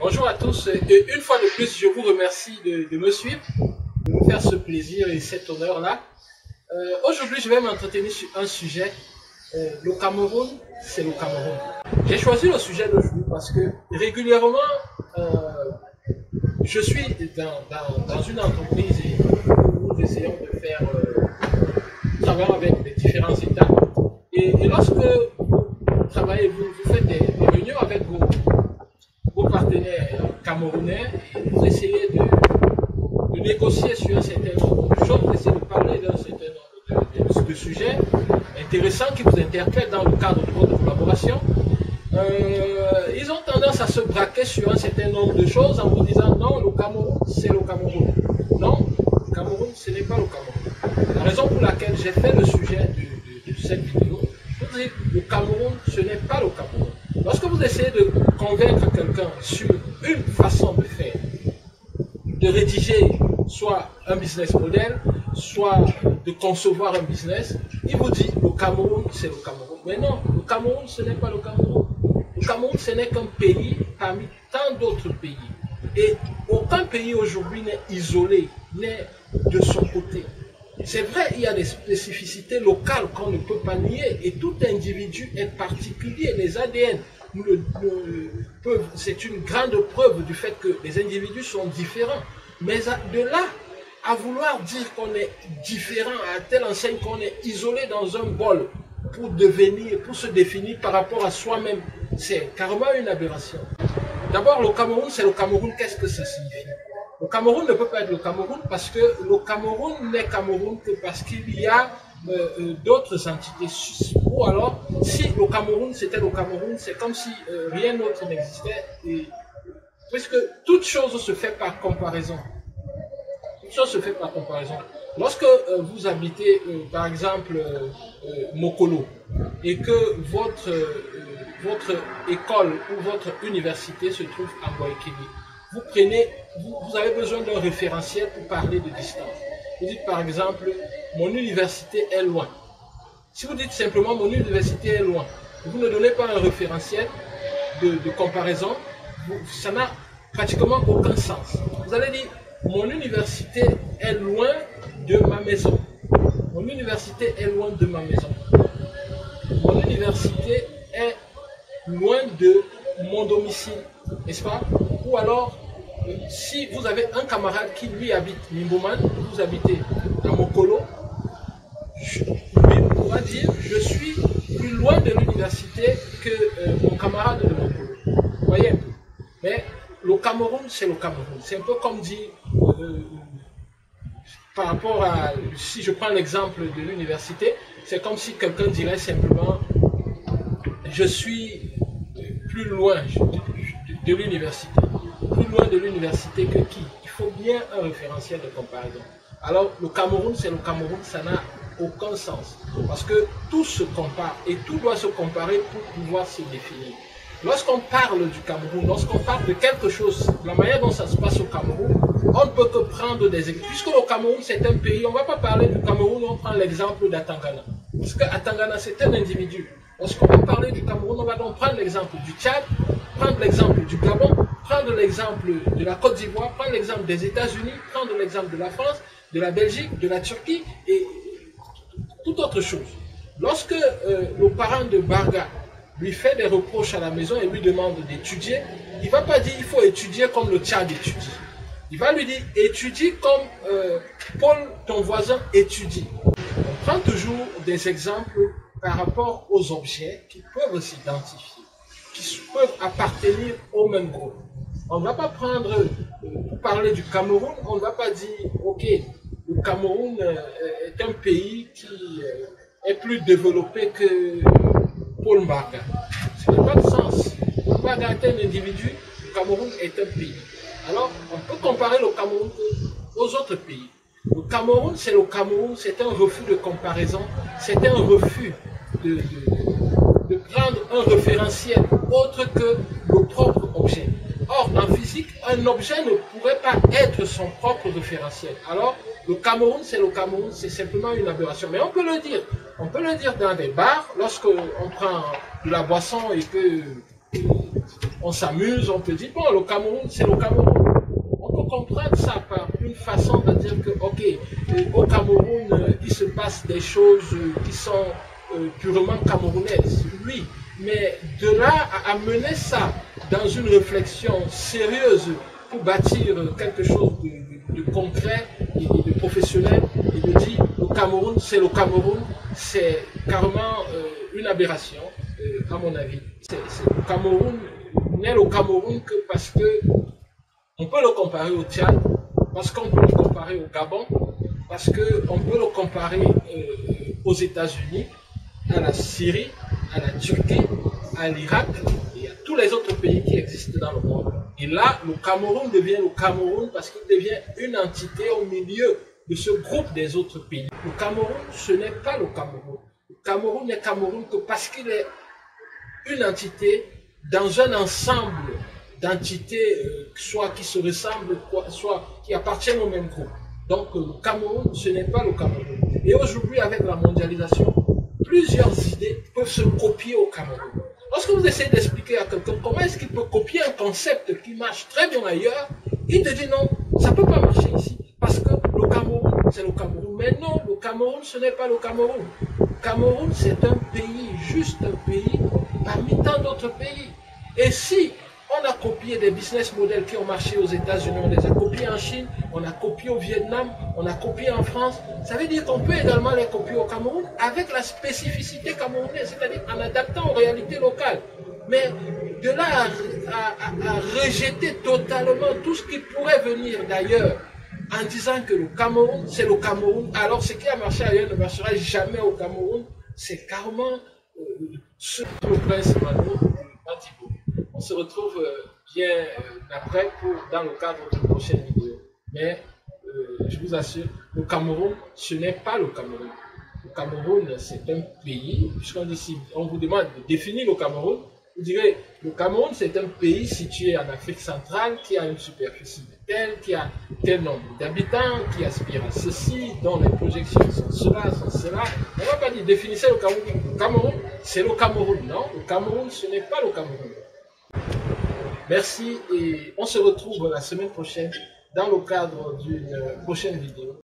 Bonjour à tous, et une fois de plus, je vous remercie de me suivre, de me faire ce plaisir et cet honneur-là. Aujourd'hui, je vais m'entretenir sur un sujet, le Cameroun, c'est le Cameroun. J'ai choisi le sujet d'aujourd'hui parce que régulièrement, je suis dans une entreprise et nous essayons de faire travailler avec les différents États. Et lorsque vous travaillez, vous faites des réunions avec vos partenaires camerounais et vous essayez de négocier sur un certain nombre de choses, vous essayez de parler d'un certain nombre de sujets intéressants qui vous interpellent dans le cadre de votre collaboration. Ils ont tendance à se braquer sur un certain nombre de choses en vous disant non, le Cameroun, c'est le Cameroun. Non, le Cameroun, ce n'est pas le Cameroun. La raison pour laquelle j'ai fait le sujet de cette vidéo, vous dites le Cameroun, ce n'est pas le Cameroun. Lorsque vous essayez de convaincre quelqu'un sur une façon de faire, de rédiger soit un business model, soit de concevoir un business, il vous dit le Cameroun, c'est le Cameroun. Mais non, le Cameroun, ce n'est pas le Cameroun. Le Cameroun, ce n'est qu'un pays parmi tant d'autres pays. Et aucun pays aujourd'hui n'est isolé, n'est de son côté. C'est vrai, il y a des spécificités locales qu'on ne peut pas nier et tout individu est particulier. Les ADN, c'est une grande preuve du fait que les individus sont différents. Mais de là à vouloir dire qu'on est différent à telle enseigne qu'on est isolé dans un bol pour se définir par rapport à soi-même, c'est carrément une aberration. D'abord, le Cameroun, c'est le Cameroun. Qu'est-ce que ça signifie? Le Cameroun ne peut pas être le Cameroun parce que le Cameroun n'est Cameroun que parce qu'il y a d'autres entités. Ou alors, si le Cameroun c'était le Cameroun, c'est comme si rien d'autre n'existait. Puisque toute chose se fait par comparaison. Toute chose se fait par comparaison. Lorsque vous habitez, par exemple, Mokolo, et que votre école ou votre université se trouve à Boakéni, vous avez besoin d'un référentiel pour parler de distance. Vous dites par exemple, mon université est loin. Si vous dites simplement, mon université est loin, vous ne donnez pas un référentiel de comparaison, ça n'a pratiquement aucun sens. Vous allez dire, mon université est loin de ma maison. Mon université est loin de ma maison. Mon université est loin de mon domicile, n'est-ce pas? Ou alors, si vous avez un camarade qui lui habite Nimboman, vous habitez à Mokolo, lui pourra dire je suis plus loin de l'université que mon camarade de Mokolo. Vous voyez un peu. Mais le Cameroun, c'est le Cameroun. C'est un peu comme dire, par rapport à, si je prends l'exemple de l'université, c'est comme si quelqu'un dirait simplement je suis plus loin de l'université. Plus loin de l'université que qui? Il faut bien un référentiel de comparaison. Alors, le Cameroun, c'est le Cameroun, ça n'a aucun sens. Parce que tout se compare et tout doit se comparer pour pouvoir se définir. Lorsqu'on parle du Cameroun, lorsqu'on parle de quelque chose, la manière dont ça se passe au Cameroun, on ne peut que prendre des exemples. Puisque le Cameroun, c'est un pays, on ne va pas parler du Cameroun, on prend l'exemple d'Atangana. Parce qu'Atangana, c'est un individu. Lorsqu'on va parler du Cameroun, on va donc prendre l'exemple du Tchad, prendre l'exemple du Gabon, prendre l'exemple de la Côte d'Ivoire, prendre l'exemple des États-Unis, prendre l'exemple de la France, de la Belgique, de la Turquie et toute autre chose. Lorsque le parent de Barga lui fait des reproches à la maison et lui demande d'étudier, il ne va pas dire il faut étudier comme le Tchad étudie. Il va lui dire étudie comme Paul, ton voisin, étudie. On prend toujours des exemples par rapport aux objets qui peuvent s'identifier, qui peuvent appartenir au même groupe. On ne va pas prendre, pour parler du Cameroun, on ne va pas dire, ok, le Cameroun est un pays qui est plus développé que Paul Mbaga. Ça n'a pas de sens. Paul Mbaga est un individu, le Cameroun est un pays. Alors, on peut comparer le Cameroun aux autres pays. Le Cameroun, c'est un refus de comparaison, c'est un refus de prendre un référentiel autre que le propre objet. Or, en physique, un objet ne pourrait pas être son propre référentiel. Alors, le Cameroun, c'est simplement une aberration. Mais on peut le dire. On peut le dire dans des bars, lorsqu'on prend de la boisson et que on s'amuse, on peut dire, bon, le Cameroun, c'est le Cameroun. On peut comprendre ça par une façon de dire que, ok, au Cameroun, il se passe des choses qui sont purement camerounaises. Oui, mais de là à amener ça dans une réflexion sérieuse pour bâtir quelque chose de concret et de professionnel et de dire le Cameroun, c'est carrément une aberration, à mon avis. Le Cameroun n'est le Cameroun que parce que on peut le comparer au Tchad, parce qu'on peut le comparer au Gabon, parce qu'on peut le comparer aux États-Unis, à la Syrie, à la Turquie, à l'Irak et à tous les autres pays qui existent dans le monde. Et là, le Cameroun devient le Cameroun parce qu'il devient une entité au milieu de ce groupe des autres pays. Le Cameroun, ce n'est pas le Cameroun. Le Cameroun n'est Cameroun que parce qu'il est une entité dans un ensemble d'entités, soit qui se ressemblent, soit qui appartiennent au même groupe. Donc le Cameroun, ce n'est pas le Cameroun. Et aujourd'hui, avec la mondialisation, plusieurs idées peuvent se copier au Cameroun. Lorsque vous essayez d'expliquer à quelqu'un comment est-ce qu'il peut copier un concept qui marche très bien ailleurs, il te dit non, ça ne peut pas marcher ici. Parce que le Cameroun, c'est le Cameroun. Mais non, le Cameroun, ce n'est pas le Cameroun. Le Cameroun, c'est un pays, juste un pays, parmi tant d'autres pays. Et si on a copié des business models qui ont marché aux États-Unis, on les a copiés en Chine, on a copié au Vietnam, on a copié en France, ça veut dire qu'on peut également les copier au Cameroun avec la spécificité camerounaise, c'est-à-dire en adaptant aux réalités locales. Mais de là à rejeter totalement tout ce qui pourrait venir d'ailleurs, en disant que le Cameroun, c'est le Cameroun, alors ce qui a marché ailleurs ne marchera jamais au Cameroun, c'est carrément ce que le prince Mano Madibo. On se retrouve bien après dans le cadre d'une prochaine vidéo. Mais je vous assure, le Cameroun, ce n'est pas le Cameroun. Le Cameroun, c'est un pays, puisqu'on dit, on vous demande de définir le Cameroun, vous direz, le Cameroun, c'est un pays situé en Afrique centrale qui a une superficie de tel, qui a tel nombre d'habitants, qui aspire à ceci, dont les projections sont cela, sont cela. On ne va pas dire, définissez le Cameroun. Le Cameroun, c'est le Cameroun. Non, le Cameroun, ce n'est pas le Cameroun. Merci et on se retrouve la semaine prochaine dans le cadre d'une prochaine vidéo.